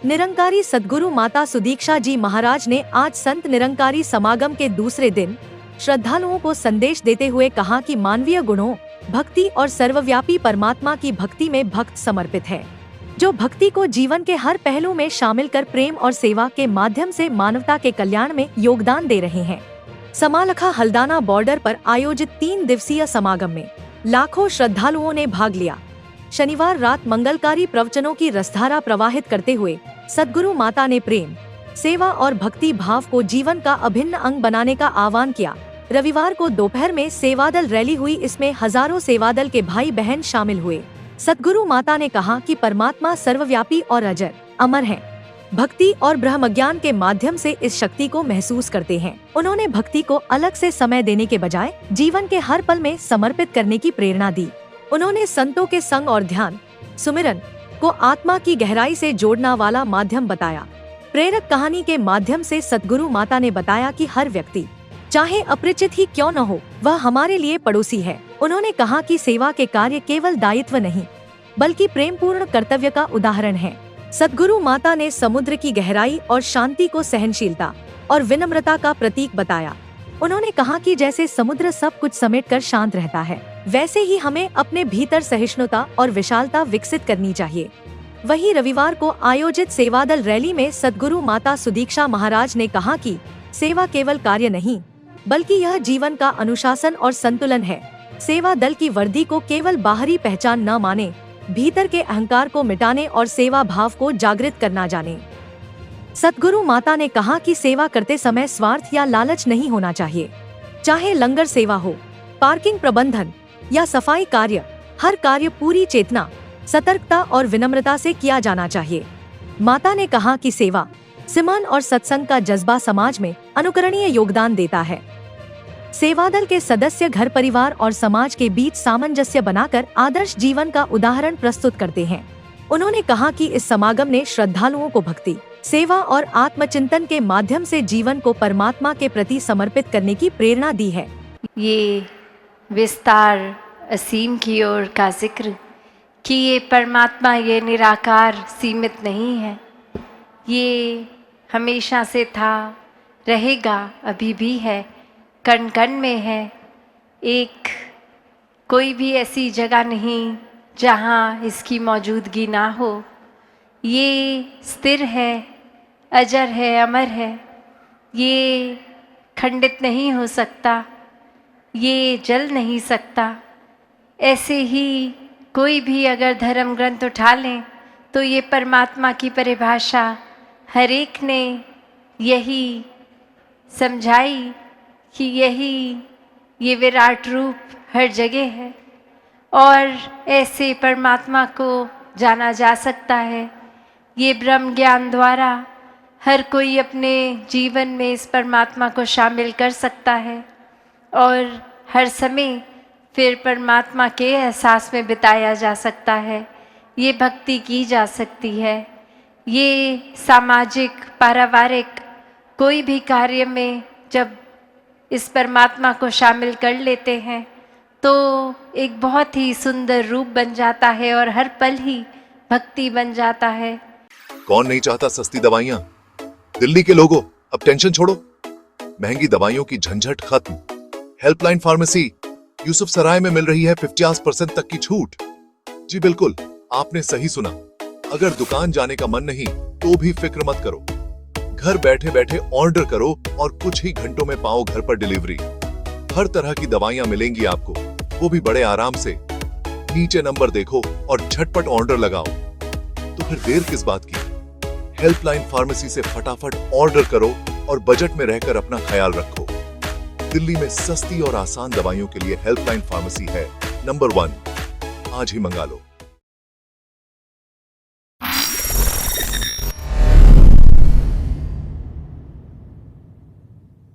निरंकारी सद्गुरु माता सुदीक्षा जी महाराज ने आज संत निरंकारी समागम के दूसरे दिन श्रद्धालुओं को संदेश देते हुए कहा कि मानवीय गुणों, भक्ति और सर्वव्यापी परमात्मा की भक्ति में भक्त समर्पित है, जो भक्ति को जीवन के हर पहलू में शामिल कर प्रेम और सेवा के माध्यम से मानवता के कल्याण में योगदान दे रहे हैं। समालखा हल्दाना बॉर्डर पर आयोजित 3 दिवसीय समागम में लाखों श्रद्धालुओं ने भाग लिया। शनिवार रात मंगलकारी प्रवचनों की रसधारा प्रवाहित करते हुए सद्गुरु माता ने प्रेम, सेवा और भक्ति भाव को जीवन का अभिन्न अंग बनाने का आह्वान किया। रविवार को दोपहर में सेवादल रैली हुई, इसमें हजारों सेवादल के भाई बहन शामिल हुए। सद्गुरु माता ने कहा कि परमात्मा सर्वव्यापी और अजर अमर है। भक्ति और ब्रह्म ज्ञान के माध्यम से इस शक्ति को महसूस करते हैं। उन्होंने भक्ति को अलग से समय देने के बजाय जीवन के हर पल में समर्पित करने की प्रेरणा दी। उन्होंने संतों के संग और ध्यान सुमिरन को आत्मा की गहराई से जोड़ना वाला माध्यम बताया। प्रेरक कहानी के माध्यम से सद्गुरु माता ने बताया कि हर व्यक्ति, चाहे अपरिचित ही क्यों न हो, वह हमारे लिए पड़ोसी है। उन्होंने कहा कि सेवा के कार्य केवल दायित्व नहीं, बल्कि प्रेमपूर्ण कर्तव्य का उदाहरण है। सद्गुरु माता ने समुद्र की गहराई और शांति को सहनशीलता और विनम्रता का प्रतीक बताया। उन्होंने कहा कि जैसे समुद्र सब कुछ समेटकर शांत रहता है, वैसे ही हमें अपने भीतर सहिष्णुता और विशालता विकसित करनी चाहिए। वहीं रविवार को आयोजित सेवादल रैली में सद्गुरु माता सुदीक्षा महाराज ने कहा कि सेवा केवल कार्य नहीं, बल्कि यह जीवन का अनुशासन और संतुलन है। सेवा दल की वर्दी को केवल बाहरी पहचान न माने, भीतर के अहंकार को मिटाने और सेवा भाव को जागृत करना जाने। सद्गुरु माता ने कहा कि सेवा करते समय स्वार्थ या लालच नहीं होना चाहिए। चाहे लंगर सेवा हो, पार्किंग प्रबंधन या सफाई कार्य, हर कार्य पूरी चेतना, सतर्कता और विनम्रता से किया जाना चाहिए। माता ने कहा कि सेवा, सिमरन और सत्संग का जज्बा समाज में अनुकरणीय योगदान देता है। सेवादल के सदस्य घर परिवार और समाज के बीच सामंजस्य बनाकर आदर्श जीवन का उदाहरण प्रस्तुत करते हैं। उन्होंने कहा कि इस समागम ने श्रद्धालुओं को भक्ति, सेवा और आत्मचिंतन के माध्यम से जीवन को परमात्मा के प्रति समर्पित करने की प्रेरणा दी है। ये विस्तार असीम की ओर का जिक्र कि ये परमात्मा, ये निराकार सीमित नहीं है, ये हमेशा से था, रहेगा, अभी भी है, कण कण में है। एक कोई भी ऐसी जगह नहीं जहाँ इसकी मौजूदगी ना हो। ये स्थिर है, अजर है, अमर है, ये खंडित नहीं हो सकता, ये जल नहीं सकता। ऐसे ही कोई भी अगर धर्म ग्रंथ उठा लें तो ये परमात्मा की परिभाषा हर एक ने यही समझाई कि ये विराट रूप हर जगह है और ऐसे परमात्मा को जाना जा सकता है। ये ब्रह्म ज्ञान द्वारा हर कोई अपने जीवन में इस परमात्मा को शामिल कर सकता है और हर समय फिर परमात्मा के एहसास में बिताया जा सकता है। ये भक्ति की जा सकती है। ये सामाजिक, पारिवारिक कोई भी कार्य में जब इस परमात्मा को शामिल कर लेते हैं तो एक बहुत ही सुंदर रूप बन जाता है और हर पल ही भक्ति बन जाता है। कौन नहीं चाहता सस्ती दवाइयाँ? दिल्ली के लोगों, अब टेंशन छोड़ो, महंगी दवाइयों की झंझट खत्म। हेल्पलाइन फार्मेसी यूसुफ सराय में मिल रही है 50% तक की छूट। जी बिल्कुल, आपने सही सुना। अगर दुकान जाने का मन नहीं तो भी फिक्र मत करो, घर बैठे बैठे ऑर्डर करो और कुछ ही घंटों में पाओ घर पर डिलीवरी। हर तरह की दवाइयां मिलेंगी आपको, वो भी बड़े आराम से। नीचे नंबर देखो और झटपट ऑर्डर लगाओ। तो फिर देर किस बात की? हेल्पलाइन फार्मेसी से फटाफट ऑर्डर करो और बजट में रहकर अपना ख्याल रखो। दिल्ली में सस्ती और आसान दवाइयों के लिए हेल्पलाइन फार्मेसी है नंबर 1। आज ही मंगा लो।